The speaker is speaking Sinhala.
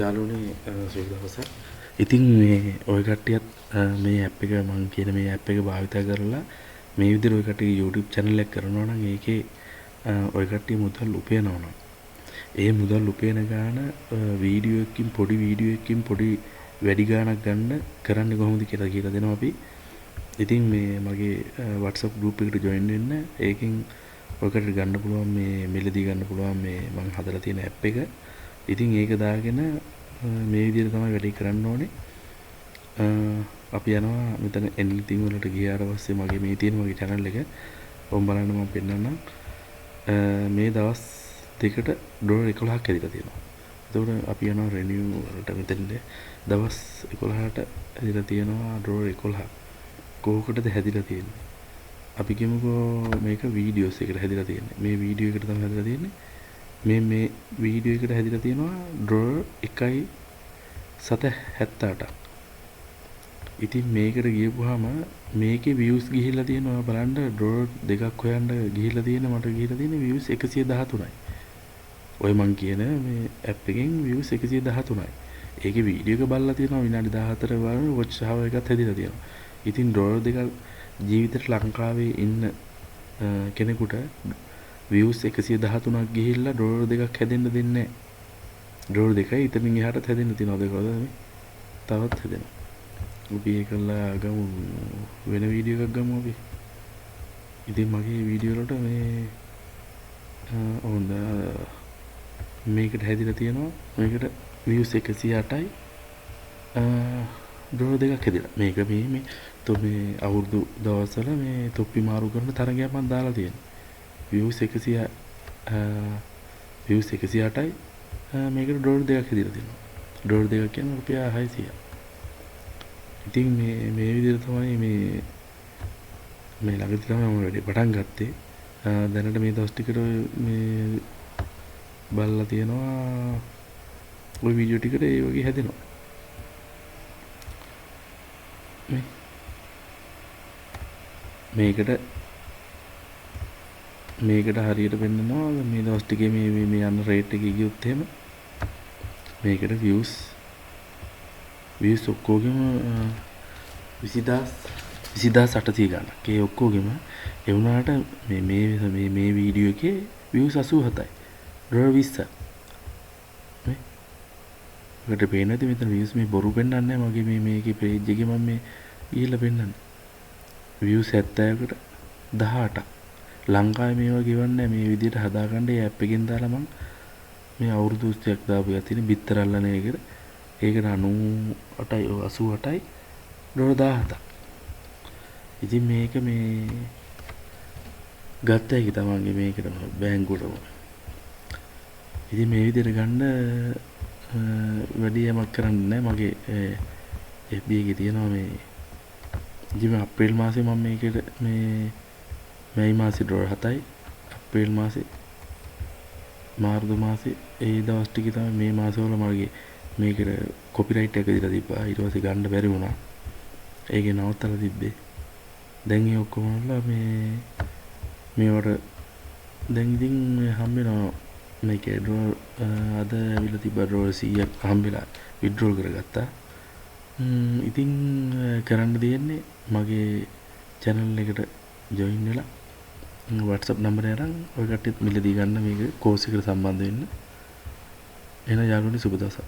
යාළුවනේ සුබ දවසක්. ඉතින් මේ ඔය කට්ටියත් මේ ඇප් එක මම කියන මේ ඇප් එක භාවිත කරලා මේ විදිහට ඔය කට්ටිය YouTube channel එකක් කරනවා නම් ඒකේ ඔය කට්ටිය මුදල් උපයනවා නම් ඒ මුදල් උපයන ගාන වීඩියෝ එකකින් පොඩි වැඩි ගාණක් ගන්න කරන්නේ කොහොමද කියලා දෙනවා අපි. ඉතින් මේ මගේ WhatsApp group එකට join වෙන්න. ඒකෙන් ඔයකට ගන්න පුළුවන් මේ මෙලදී ගන්න පුළුවන් මේ මම හදලා තියෙන ඇප් එක. ඉතින් ඒක දාගෙන මේ විදිහට තමයි වැඩි කරන්න ඕනේ. අපි යනවා මෙතන anything වලට ගියාට පස්සේ මගේ මේ තියෙන මගේ channel එක ඔබ බලන්න මම පෙන්නන්නම්. මේ දවස් දෙකට $11ක් ඇදිලා තියෙනවා. එතකොට අපි යනවා renew වලට මෙතෙන්ද දවස් 11ට ඇදිලා තියෙනවා $11. කොහොකටද හැදිලා තියෙන්නේ? අපි කියමුකෝ මේක වීඩියෝස් එකට හැදිලා තියෙන්නේ. මේ වීඩියෝ එකට තමයි හැදිලා තියෙන්නේ. මේ වීඩියෝ එකට හැදිලා තියෙනවා $1.78ක්. ඉතින් මේකට ගියපුවාම මේකේ views ගිහිල්ලා තියෙනවා බලන්න $2ක් හොයන්න ගිහිල්ලා තියෙන මට ගිහිල්ලා තියෙන views 113යි. ඔය මං කියන මේ app එකෙන් views 113යි. ඒකේ වීඩියෝ එක බලලා තියෙනවා විනාඩි 14 වගේ watch hour එකක් හැදිලා තියෙනවා. ඉතින් $2 ජීවිතේට ලංකාවේ ඉන්න කෙනෙකුට views 113ක් ගිහිල්ලා $2ක් හැදෙන්න දෙන්නේ නැහැ. $2යි ඉතින් එහාටත් හැදෙන්න තියෙනවා දෙකවද මේ තවත් හැදෙනවා. අපි ඒකලා ගමු වෙන වීඩියෝ එකක් ගමු අපි. ඉතින් මගේ වීඩියෝ වලට මේ ඕන මේකට හැදිලා තියෙනවා. මේකට views 108යි $2ක් හැදිලා. මේක මේ මේ අවුරුදු දවස්වල මේ තොප්පි මාරු කරන තරගයක් මම දාලා තියෙනවා. views 108යි මේකට $2ක් හැදිලා තියෙනවා. $2 කියන්නේ රුපියල් 600ක්. ඉතින් මේ විදිහට තමයි මේ ළඟදී තමයි මම වැඩි පටන් ගත්තේ. දැනට මේ දවස් ටිකට මේ බලලා තියෙනවා ওই වීඩියෝ ටිකට ඒ වගේ හැදෙනවා. මේකට හරියට පෙන්නනවා මේ දවස් ටිකේ මේ යන රේට් එකේ ගියොත් එහෙම මේකට views ඔක්කොගෙම 20800 ගණක්. ඒ ඔක්කොගෙම ඒ වුණාට මේ වීඩියෝ එකේ views 87යි. $20ක්. නේ? ඔකට පේන්නේ නැති මෙතන views මේ බොරු පෙන්නන්නේ නැහැ මගේ මේකේ page එකේ මම මේ ගිහිල්ලා පෙන්නන්නේ. views 70කට 18ක්. ලංකාවේ මේවා ගෙවන්නේ මේ විදිහට හදාගන්න ඒ ඇප් එකෙන් දාලා මම මේ අවුරුදු 30ක් දාපු එකක් තියෙන බිත්තර අල්ලන එකට. ඒකට 98යි 88යි $17ක්. ඉතින් මේක මේ ගත්ත එක තමයි මේකට බැංකුවටම. ඉතින් මේ විදිහට ගන්න වැඩි යමක් කරන්නේ නැහැ. මගේ FB එකේ තියෙනවා මේ ඉතින් අප්‍රේල් මාසේ මම මේකට මැයි මාසේ $7යි අප්‍රේල් මාසේ මාර්තු මාසේ ඒ දවස් ටික තමයි මේ මාසවල මගේ මේකට කොපිරයිට් එක දීලා තිබ්බා. ඊට පස්සේ ගන්න බැරි වුණා. ඒකේ නවත්තලා තිබ්බේ. දැන් ඒ ඔක්කොම මේවට දැන් ඉතින් හම්බෙනවා මේකේ අද ඇවිල්ලා තිබ්බා $100ක් හම්බෙලා විත්ඩ්‍රෝල් කරගත්තා. ඉතින් කරන්න තියෙන්නේ මගේ channel එකට join වෙලා WhatsApp number එක අරන් ඔය කට්ටියත් මිලදී ගන්න මේක කෝස් එකට සම්බන්ධ වෙන්න. එහෙනම් යාළුවනේ සුබ දවසක්.